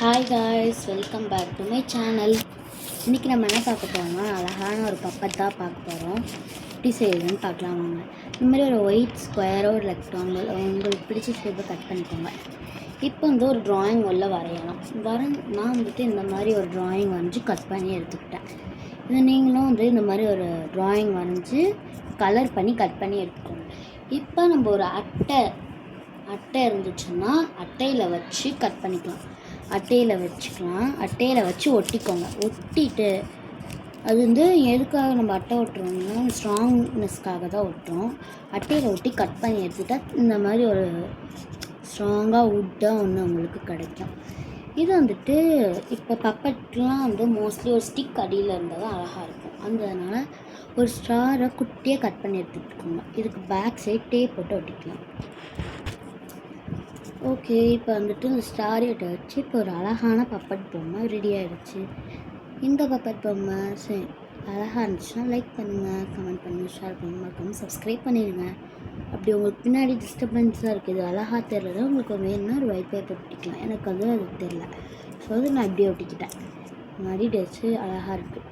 Hi guys, welcome back to my channel. இன்றைக்கி நம்ம என்ன பார்க்க போகிறோம்னா அழகான ஒரு பப்பத்தா பார்க்க போகிறோம். எப்படி செய்யுதுன்னு பார்க்கலாம் வாங்க. இந்த மாதிரி ஒரு ஒயிட் ஸ்கொயரோ ஒரு ரெக்டாங்கிள் உங்களுக்கு பிடிச்ச ஷேப்பை கட் பண்ணிக்கோங்க. இப்போ வந்து ஒரு ட்ராயிங் உள்ள வரையலாம். நான் வந்துட்டு இந்த மாதிரி ஒரு ட்ராயிங் வரைஞ்சி கட் பண்ணி எடுத்துக்கிட்டேன். இது நீங்களும் வந்து இந்த மாதிரி ஒரு ட்ராயிங் வரைஞ்சி கலர் பண்ணி கட் பண்ணி எடுத்துக்கோங்க. இப்போ நம்ம ஒரு அட்டை இருந்துச்சுன்னா அட்டையில் வச்சு கட் பண்ணிக்கலாம். அட்டையில் வச்சு ஒட்டிக்கோங்க. ஒட்டிட்டு அது வந்து எதுக்காக நம்ம அட்டை ஒட்டுறோம்னா ஸ்ட்ராங்னஸ்க்காக தான் ஒட்டுறோம். அட்டையில் ஒட்டி கட் பண்ணி எடுத்துட்டால் இந்த மாதிரி ஒரு ஸ்ட்ராங்காக வுட்டாக ஒன்று உங்களுக்கு கிடைக்கும். இது வந்துட்டு இப்போ பப்பட்லாம் வந்து மோஸ்ட்லி ஒரு ஸ்டிக் அடியில் இருந்தால் தான் அழகாக இருக்கும். அதனால ஒரு ஸ்டாரை குட்டியாக கட் பண்ணி எடுத்துக்கோங்க. இதுக்கு பேக் சைட் டேப் போட்டு ஒட்டிக்கலாம். ஓகே, இப்போ வந்துட்டு இந்த ஸ்டாரிட்ட வச்சு இப்போ ஒரு அழகான பப்பட் பொம்மை ரெடி ஆகிடுச்சு. இந்த பப்பட் பொம்மை சரி அழகாக இருந்துச்சுன்னா லைக் பண்ணுங்கள், கமெண்ட் பண்ணுங்கள், ஷேர் பண்ணுங்கள், மறக்காமல் சப்ஸ்கிரைப் பண்ணிடுங்க. அப்படி உங்களுக்கு பின்னாடி டிஸ்டர்பன்ஸாக இருக்குது, அழகாக தெரியல, உங்களுக்கு வேணும்னா ஒரு ஒயிட் பேப்பர் ஒட்டிக்கலாம். எனக்கு அது தெரில, ஸோ அது நான் இப்படியே ஒட்டிக்கிட்டேன். மாதிரி வச்சு அழகாக இருக்குது.